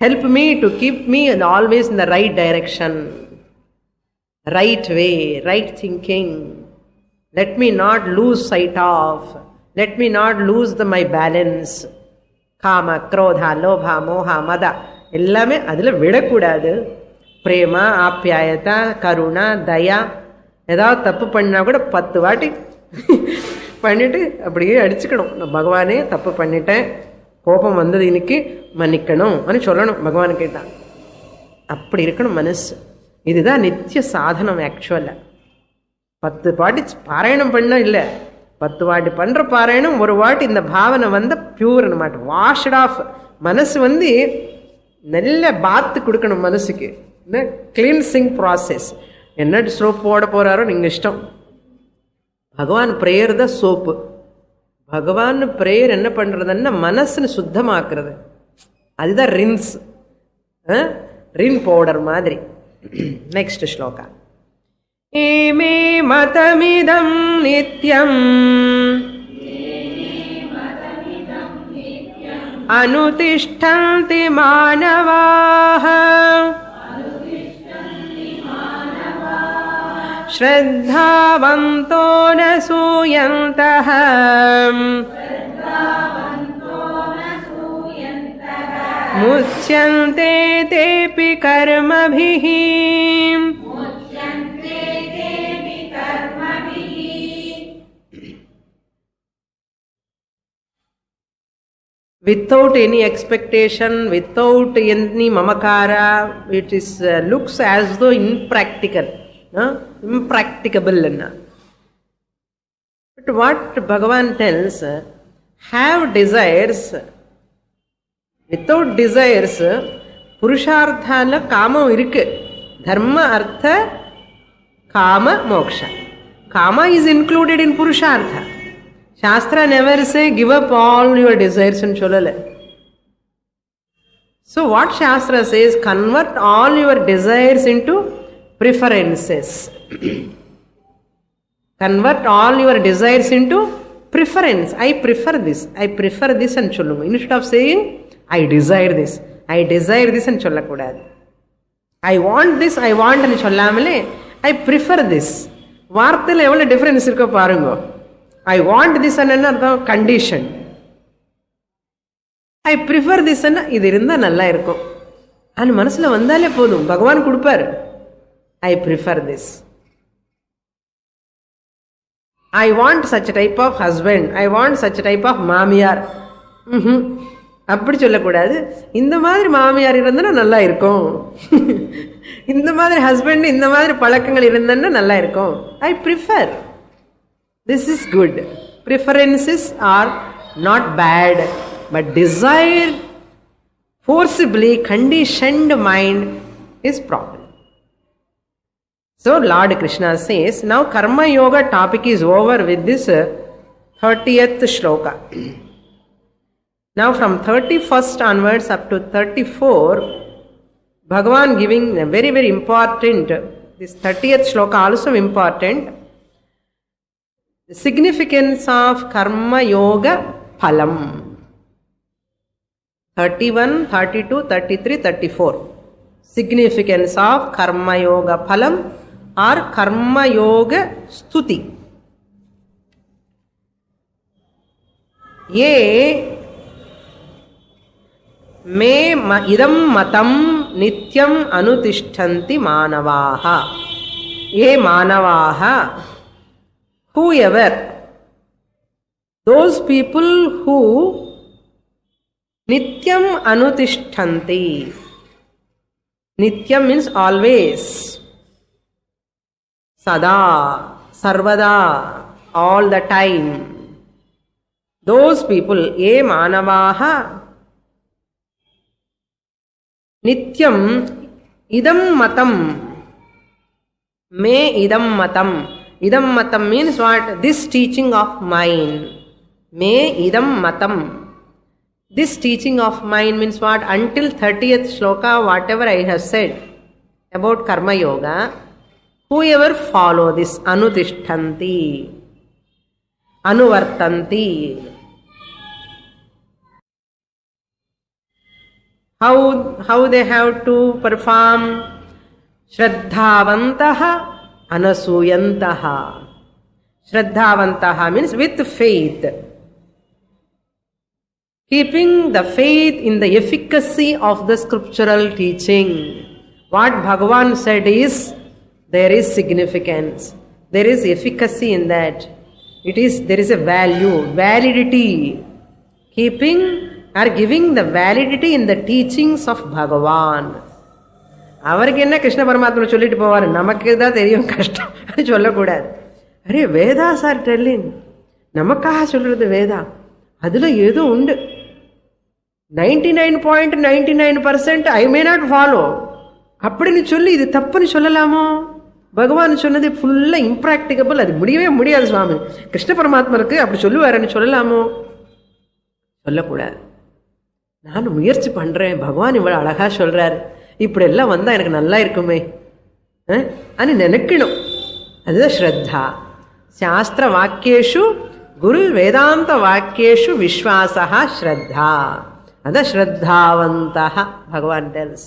Help me to keep me always in the right direction. right way, right thinking. Let me not lose sight of. Let me not lose my balance. Kama, Krodha, Lobha, Moha, Mada. எல்லாமே அதில் விடக்கூடாது. பிரேமா, ஆப்யாயதா, கருணா, தயா. ஏதாவது தப்பு பண்ணால் கூட 10 வாட்டி பண்ணிட்டு அப்படியே அடிச்சுக்கணும். நான் பகவானே தப்பு பண்ணிட்டேன், கோபம் வந்தது, இன்னைக்கு மன்னிக்கணும் அப்படின்னு சொல்லணும். பகவான் கேட்டான். அப்படி இருக்கணும் மனசு. இதுதான் நித்திய சாதனம். ஆக்சுவலாக 10 வாட்டி பாராயணம் பண்ண இல்லை, 10 வாட்டி பண்ணுற பாராயணம் ஒரு வாட்டி இந்த பாவனை வந்து பியூர் மாட்டோம், வாஷ்ட் ஆஃப். மனசு வந்து நல்ல பாத்து கொடுக்கணும் மனசுக்கு. Cleansing process. என்ன சோப்பு போட போகிறாரோ நீங்கள் இஷ்டம். பகவான் ப்ரேயர் தான் சோப்பு. பகவான் ப்ரேயர் என்ன பண்ணுறதுன்னா மனசுன்னு சுத்தமாக்குறது. அதுதான் ரின்ஸ், ரின் பவுடர் மாதிரி. நெக்ஸ்ட் ஸ்லோகா. ஏமே மதமிதம் நித்யம் அனுதிஷ்டந்தி மானவாஹ ஸ்ரத்தாவந்தோ ந சூயந்தஹ முச்யந்தே தேபி கர்மபிஹ. Without any expectation, without any mamakara, it is looks as though impractical, impracticable. But what Bhagavan tells, have desires. Without desires, purusharthala kama irukku. Dharma, artha, kama, moksha. Kama is included in purushartha. Shastra never say give up all your desires and cholale. So what Shastra says, convert all your desires into preferences. Convert all your desires into preference. I prefer this and chollumu. Instead of saying I desire this and sollakudadu. I want this, I want and sollamale I prefer this. வார்த்தையில் எவ்வளோ difference இருக்கோ பாருங்க. I want this and அர்த்தம் condition. I prefer this and இது இருந்தால் நல்லா இருக்கும். அது மனசில் வந்தாலே போதும், பகவான் கொடுப்பார். I prefer this. I want such type of husband. I want such type of மாமியார். அப்படி சொல்லக்கூடாது. இந்த மாதிரி மாமியார் இருந்தனா நல்லா இருக்கும், இந்த மாதிரி ஹஸ்பண்ட் இந்த மாதிரி பழக்கங்கள் இருந்தனா நல்லா இருக்கும். I prefer. This is good. Preferences are not bad, but desire, forcibly conditioned mind is problem. So Lord Krishna says, now Karma Yoga topic is over with this 30th shloka. Now from 31st onwards up to 34, Bhagavan giving a very very important, this 30th shloka also important, the significance of Karma Yoga Phalam. 31, 32, 33, 34. Significance of Karma Yoga Phalam or Karma Yoga Stuti. Ye me idam matam nityam anutishtanti manavaha. Ye manavaha, whoever, those people who nityam anutishtanti. Nityam means always, sada, sarvada, all the time. Those people, ye manavaha, nityam idam matam, me idam matam. Idam matam means what? This teaching of mine. Me idam matam. This teaching of mine means what? Until 30th shloka, whatever I have said about Karma Yoga, whoever follow this anutishtanti, anuvartanti. How they have to perform? Shraddhavantaha Anasuyantaha. Shraddhavantaha means with faith. Keeping the faith in the efficacy of the scriptural teaching. What Bhagavan said is, there is significance. There is efficacy in that. There is a value, validity. Keeping or giving the validity in the teachings of Bhagavan. அவருக்கு என்ன கிருஷ்ண பரமாத்மா சொல்லிட்டு போவார், நமக்கு தான் தெரியும் கஷ்டம் அது சொல்லக்கூடாது. அரே வேதா சார் டெல்லிங், நமக்காக சொல்றது வேதா, அதுல ஏதோ உண்டு. 99.99% ஐ மே நாட் ஃபாலோ அப்படின்னு சொல்லி இது தப்புன்னு சொல்லலாமோ? பகவான் சொன்னது ஃபுல்லா இம்ப்ராக்டிகபிள், அது முடியவே முடியாது சுவாமி, கிருஷ்ண பரமாத்மருக்கு அப்படி சொல்லுவாருன்னு சொல்லலாமோ? சொல்லக்கூடாது. நான் முயற்சி பண்றேன், பகவான் இவ்வளவு அழகா சொல்றாரு, இப்படி எல்லாம் வந்தா எனக்கு நல்லா இருக்குமே அது நினைக்கணும். அதுதான் ஸ்ரத்தா. சாஸ்திர வாக்கியேஷு குரு வேதாந்த வாக்கியேஷு விஸ்வாசா ஸ்ரத்தா. அதான் ஸ்ரத்தாவந்தா. பகவான் டெல்ஸ்,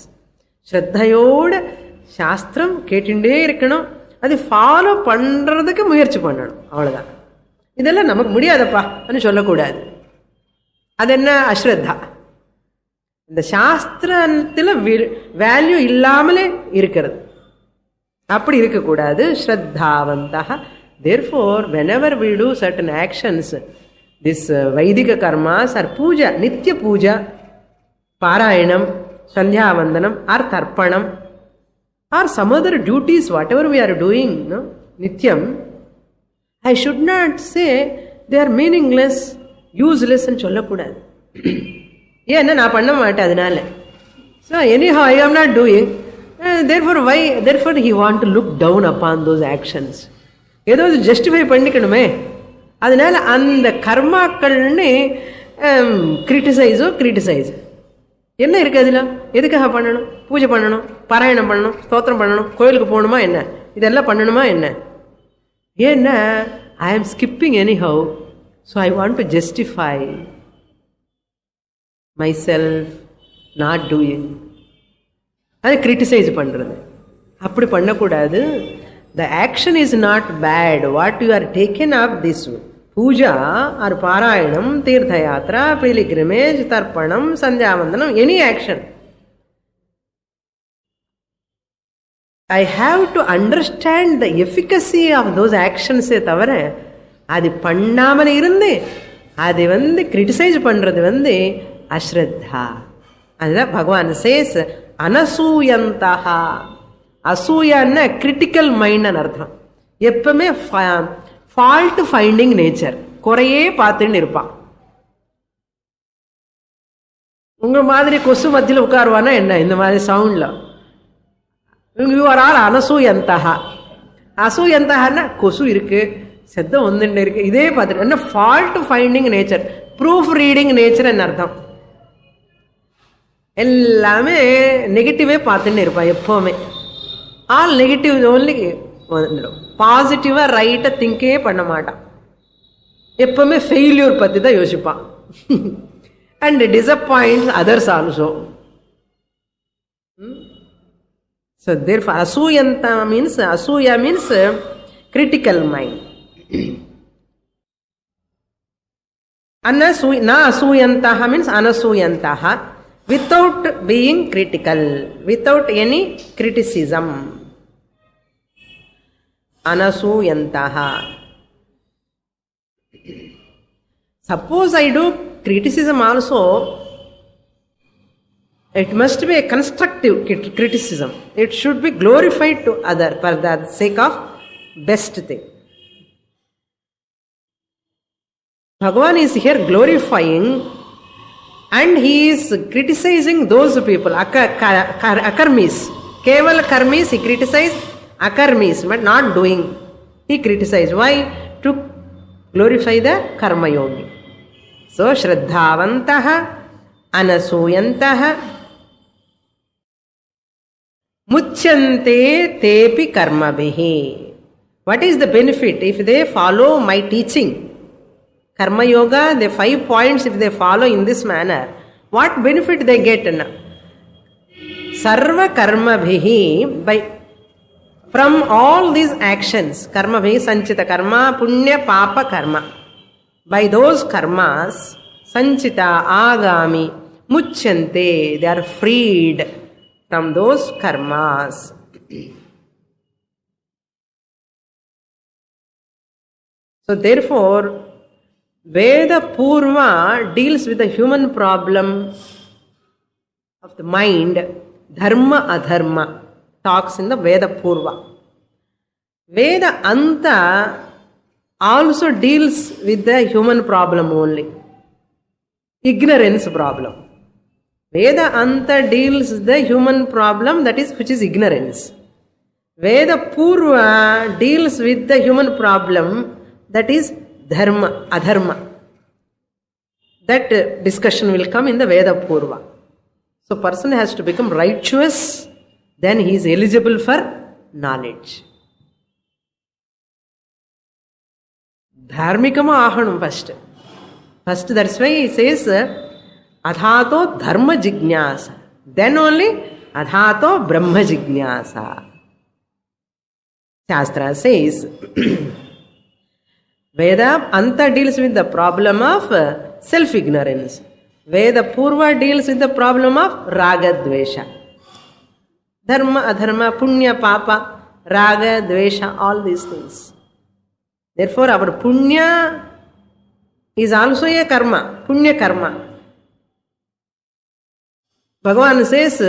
ஸ்ரத்தையோட சாஸ்திரம் கேட்டுட்டே இருக்கணும், அது ஃபாலோ பண்றதுக்கு முயற்சி பண்ணணும், அவ்வளவுதான். இதெல்லாம் நமக்கு முடியாதப்பா சொல்லக்கூடாது. அது என்ன அஸ்ரத்தா? இந்த சாஸ்திரத்துல வேல்யூ இல்லாமலே இருக்கிறது, அப்படி இருக்கக்கூடாது. ஸ்ரத்தாவந்தா. Therefore, whenever we do certain actions, this Vaidika karmas or puja, Nitya puja, Parayanam, Sandhyavandanam or Tarpanam or some other duties, whatever we are doing, no? Nityam, I should not say they are meaningless, useless and சொல்லக்கூடாது. ஏன்னா நான் பண்ண மாட்டேன் அதனால. So anyhow I am not doing, therefore he want to look down upon those actions. ஏதோ justify பண்ணிக்கணுமே, அதனால அந்த கர்மாக்கள்னு criticise என்ன இருக்கு அதுல? எதுக்காக பண்ணணும்? பூஜை பண்ணணும், பாராயணம் பண்ணணும், ஸ்தோத்திரம் பண்ணணும், கோயிலுக்கு போகணுமா என்ன, இதெல்லாம் பண்ணணுமா என்ன? ஏன்னா ஐ ஆம் skipping anyhow, so I want to justify myself not doing. அது கிரிட்டிசைஸ் பண்றது. அப்படி பண்ணக்கூடாது. The action is not bad. What you are taken up this puja or parayanam, tirtha yatra, pilgrimage, tarpanam, sandhyavandanam, any action, I have to understand the efficacy of those actions. தவிர அது பண்ணாமல் இருந்து அது criticise பண்றது அஸ்ரத்தா. அதுதான் பகவான் chase அனசூயந்தா. அசூயான்னா critical mind அர்த்தம். எப்பவுமே ஃபால்ட் ஃபைண்டிங் நேச்சர், குறையே பார்த்துன்னு இருப்பான். உங்க மாதிரி கொசு மத்தியில் உட்காருவானா என்ன இந்த மாதிரி சவுண்ட்ல? யூ ஆர் ஆல் அனசூயந்தா. அசூயந்தான்னா கொசு இருக்கு, செத்தம் வந்துட்டு இருக்கு, இதே பார்த்துட்டு என்ன fault finding nature, proof reading nature என்ன அர்த்தம்? எல்லாமே நெகட்டிவே பார்த்துன்னு இருப்பான் எப்பவுமே. ஆல் நெகட்டிவ் ஓன்லி வந்துடும். பாசிட்டிவா ரைட்டா திங்கே பண்ண மாட்டான். எப்பவுமே ஃபெயில்யூர் பத்தி தான் யோசிப்பான். And disappoint others also. So therefore asuyanta means, asuya means critical mind. Na asuyantaha means anasuyantaha, without being critical, without any criticism. Anasuyantaha. Suppose I do criticism also, it must be a constructive criticism. It should be glorified to other for the sake of best thing. Bhagavan is here glorifying and he is criticizing those people, akarmis. Keval karmis he criticized, akarmis but not doing. He criticized. Why? To glorify the karma yogi. So shraddhavantaha, anasuyantaha, muchyante tepi karmabhihi. What is the benefit if they follow my teaching? Karma yoga, the 5 points, if they follow in this manner, what benefit they get? Sarva karmabhihi, by From all these actions, karma means sanchita karma, punya, papa karma. By those karmas, sanchita, agami, muchyante, they are freed from those karmas. So therefore, Veda Purva deals with the human problem of the mind, dharma adharma, talks in the Veda Purva. Veda Anta also deals with the human problem only, ignorance problem. Veda Anta deals with the human problem, that is, which is ignorance. Veda Purva deals with the human problem, that is dharma, adharma. That discussion will come in the Veda Purva. So person has to become righteous, then he is eligible for knowledge. Dharmikama ahanam first. First, that's why he says, adhato dharma jignasa. Then only adhato brahma jignasa. Shastra says, Veda Anta deals with the problem of self-ignorance. Veda Purva deals with the problem of raga dvesha. Dharma, adharma, punya, papa, raga, dvesha, all these things. Therefore, our punya is also a karma, punya karma. Bhagavan says,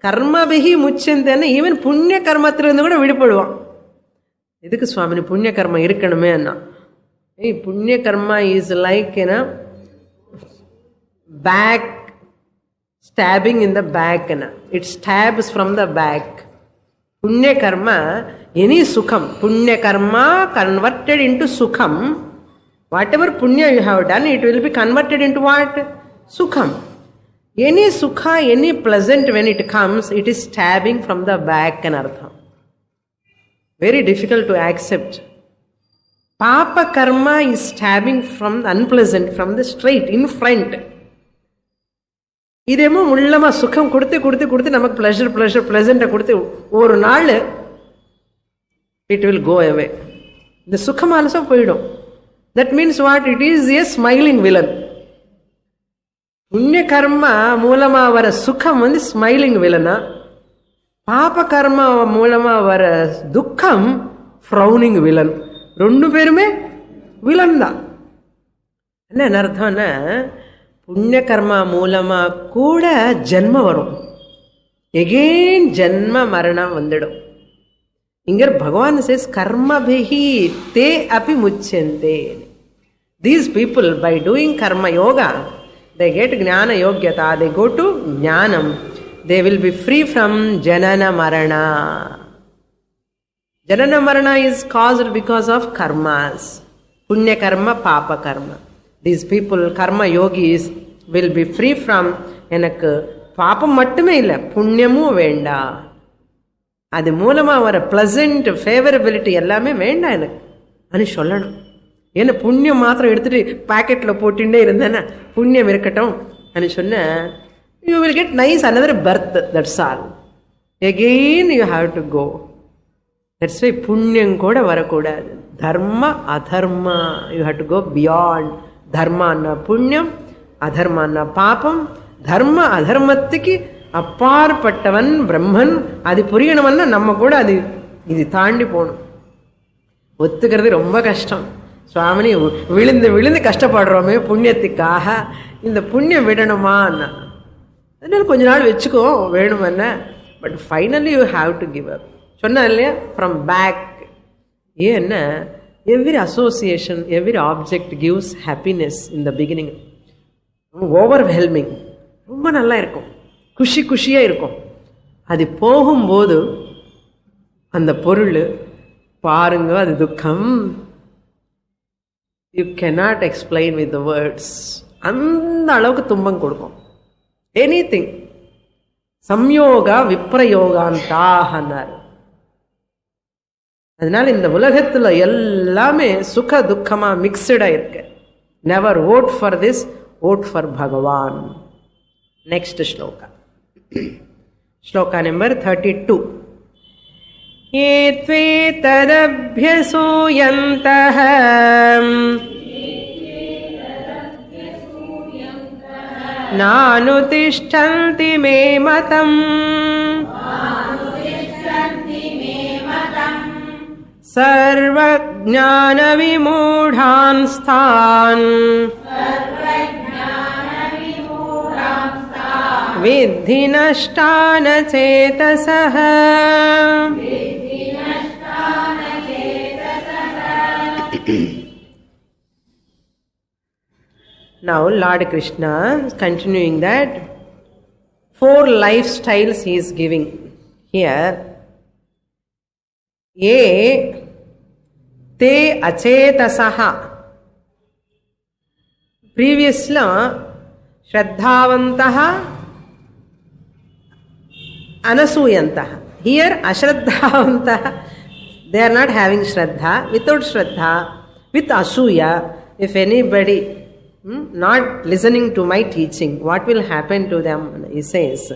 karma bihi muchyantena, even punya karma thirundu kuda vidipaduvan. Idhukku Swamini punya karma irukkanume anna. Hey, punya karma is like, back, stabbing in the back. It stabs from the back. Punya karma, any sukham. Punya karma converted into sukham. Whatever punya you have done, it will be converted into what? Sukham. Any sukha, any pleasant, when it comes, it is stabbing from the back and artham. Very difficult to accept. Papa karma is stabbing from the unpleasant, from the straight, in front. இதேமோ உள்ளமா சுகம் கொடுத்து கொடுத்து கொடுத்து நமக்கு பிளசண்ட்டை கொடுத்து ஒரு நாள் it will go அவே. இந்த சுகம் ஆல்சோ போயிடும். That means what? It is a smiling villain. புண்ணிய கர்மா மூலமா வர சுகம் ஸ்மைலிங் வில்லனா, பாப கர்மா மூலமா வர துக்கம் ஃப்ரௌனிங் வில்லன். ரெண்டு பேருமே வில்லன் தான். என்ன அர்த்தம்னா, புண்ணிய கர்மா மூலமா கூட ஜென்ம வரும், எகெயின் ஜென்ம மரணம் வந்துடும். இங்க பகவான் சேஸ் கர்மபிஹி தே அபி முச்சந்தே. These people, by doing karma yoga, they get gnana yogyata, they go to jnanam, they will be free from janana marana. Janana marana is caused because of karmas, punya karma, papa karma. These people, karma yogis, will be free from, எனக்கு பாப்பம் மட்டுமே இல்லை, புண்ணியமும் வேண்டாம், அது மூலமா வர pleasant ஃபேவரபிலிட்டி எல்லாமே வேண்டாம் எனக்கு అని சொல்லணும். ஏன்னா புண்ணியம் மாத்திரம் எடுத்துட்டு பாக்கெட்ல போட்டுட்டே இருந்தேன்னா புண்ணியம் இருக்கட்டும் అని சொன்ன, you will get nice another birth, that's all. Again you have to go. That's why புண்ணியம் கூட வரக்கூடாது. தர்ம adharma, you have to go beyond. தர்மான்னா புண்ணியம், அதர்மான்னா பாபம். தர்ம அதர்மத்துக்கு அப்பாற்பட்டவன் பிரம்மன். அது புரியணும்னா நம்ம கூட அது இது தாண்டி போகணும். ஒத்துக்கிறது ரொம்ப கஷ்டம். சுவாமினி விழுந்து விழுந்து கஷ்டப்படுறோமே புண்ணியத்துக்காக, இந்த புண்ணியம் விடணுமான்னா அதனால கொஞ்ச நாள் வச்சுக்கோ வேணுமென்ன, but finally you have to give up. சொன்னா இல்லையா, ஃப்ரம் பேக். ஏன்னா every association, every object gives happiness in the beginning. Overwhelming, ரொம்ப நல்லா இருக்கும், குஷி குஷியா இருக்கும். அது போகும்போது அந்த பொருள் பாருங்க, அது துக்கம். You cannot explain with the words. அந்த அளவுக்கு துன்பம் கொடுக்கும். எனிதிங் சம்யோகா விப்ரயோகாந்தாகனார். அதனால இந்த உலகத்துல எல்லாமே சுக துக்கமா மிக்சடா இருக்கு. Never vote for this, vote for Bhagavan. Next shloka. Shloka number 32. ये त्वेतदभ्यसूयन्तः नानुतिष्ठन्ति मे मतम् सर्वज्ञानविमूढांस्तान् विद्धि नष्टान चेतसः. Now Lord Krishna is continuing that 4 lifestyles he is giving here. Ye te achetasaha. Previously Shraddhavantaha Anasuyantaha. Here Ashraddhavantaha, they are not having Shraddha. Without Shraddha, with Asuya, if anybody not listening to my teaching, what will happen to them? He says,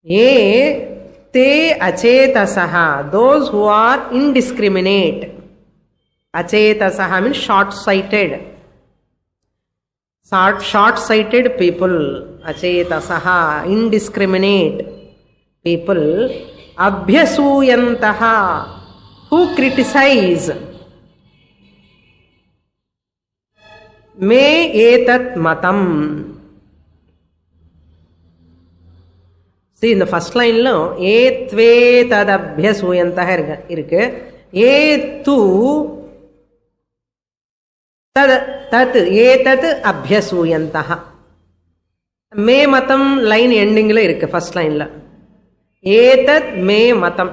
Ye te achetasaha, those who are indiscriminate. Achetasaha means short-sighted. Short-sighted people. Achetasaha, indiscriminate people. Abhyasuyantaha, who criticize. Me etat matam. See, in the first line, etve tadabhyasuyantaha irukku. Etu tat etat abhyasuyantaha. Me matam line ending la irukku, first line la. Etat me matam.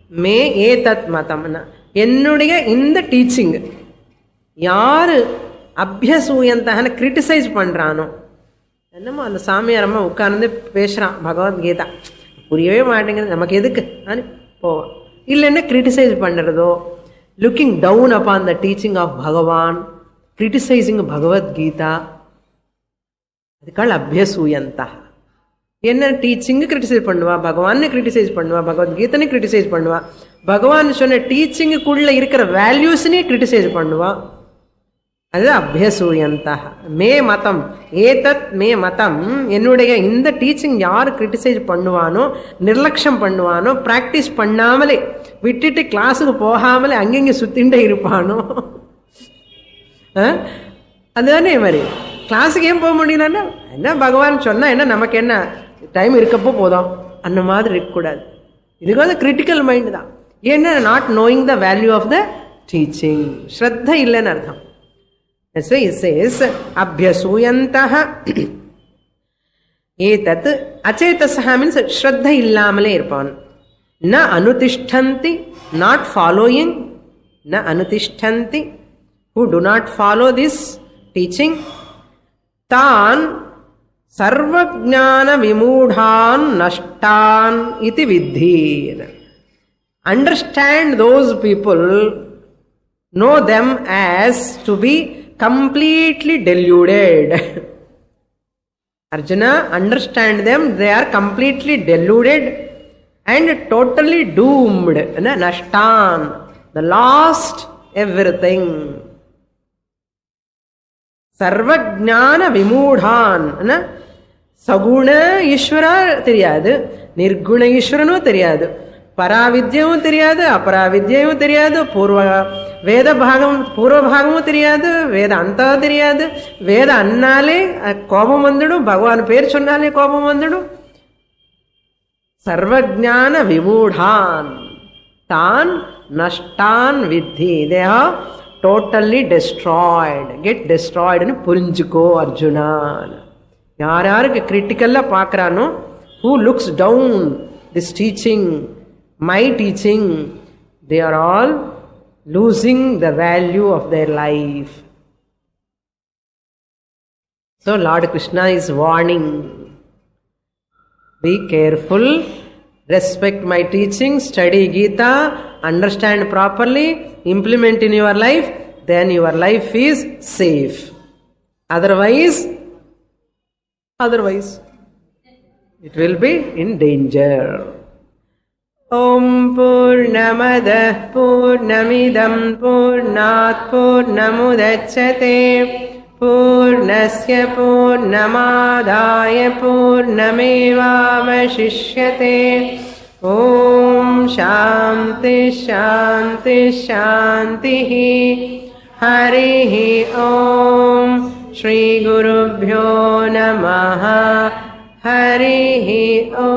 Me etat matam. Ennudiya in the teaching. Yaar அபியசூயந்தகன criticise பண்றானோ, என்னமோ அந்த சாமியார் அம்மா உட்கார்ந்து பேசுறான் பகவத்கீதா, புரியவே மாட்டேங்குது, நமக்கு எதுக்கு போவான். இல்லைன்னா கிரிட்டிசைஸ் பண்றதோ, looking down upon the teaching of Bhagavan, criticising Bhagavad Gita, அதுக்கால் அபியசூயந்தா. என்ன டீச்சிங் கிரிட்டிசைஸ் பண்ணுவா, பகவான் கிரிட்டிசைஸ் பண்ணுவா, பகவத்கீதனை கிரிட்டிசைஸ் பண்ணுவா, பகவான் சொன்ன டீச்சிங்குக்குள்ள இருக்கிற வேல்யூஸ்னே கிரிட்டிசைஸ் பண்ணுவா. அது அபியசூயந்தா. மே மதம் ஏதத் மே மதம், என்னுடைய இந்த டீச்சிங் யார் கிரிட்டிசைஸ் பண்ணுவானோ, நிர்லட்சம் பண்ணுவானோ, பிராக்டிஸ் பண்ணாமலே விட்டுட்டு கிளாஸுக்கு போகாமலே அங்கங்கே சுத்திண்டே இருப்பானோ, அதுதானே மாதிரி. கிளாஸுக்கு ஏன் போக முடியலன்னா, என்ன பகவான் சொன்னா என்ன, நமக்கு என்ன டைம் இருக்கப்போ போதும் அந்த மாதிரி இருக்கக்கூடாது. இதுக்கு வந்து கிரிட்டிக்கல் மைண்ட் தான். ஏன்னா not knowing the value of the teaching, ஸ்ரத்த இல்லைன்னு அர்த்தம். That's why it says abhyasuyantaha. Etat achetasaha means shraddha illamale irpan. Na anutishtanti, not following. Na anutishtanti, who do not follow this teaching. Tan sarvajnana vimudhan nashtan iti viddhi. Understand those people, know them as to be completely deluded. Arjuna, understand them, they are completely deluded and totally doomed. Nashtan, the lost everything. Sarvajnana vimudhan. Saguna Ishvara theriyadu, Nirguna Ishvaranu theriyadu, பராவித்யமும் தெரியாது, அபராவித்யும் தெரியாது, வேத பாகம் பூர்வ பாகமும் தெரியாது, வேத அந்த தெரியாது. வேத அண்ணாலே கோபம் வந்துடும், பகவான் பேர் சொன்னாலே கோபம் வந்துடும். சர்வஜான விமூடான் தான் நஷ்டான் வித்தி. தே ஆர் டோட்டல்லி டெஸ்ட்ராய்டு, கெட் டெஸ்ட்ராய்டுன்னு புரிஞ்சுக்கோ அர்ஜுனா. யார் யாருக்கு கிரிட்டிக்கல்லா பார்க்கறானோ, who looks down this teaching, my teaching, they are all losing the value of their life. So Lord Krishna is warning, be careful, respect my teaching, study Gita, understand properly, implement in your life, then your life is safe. Otherwise it will be in danger. ॐ पूर्णमदः पूर्णमिदं पूर्णात् पूर्णमुदच्यते पूर्णस्य पूर्णमादाय पूर्णमेवावशिष्यते ॐ शान्ति शान्ति शान्तिः हरिः ॐ श्रीगुरुभ्यो नमः हरिः ॐ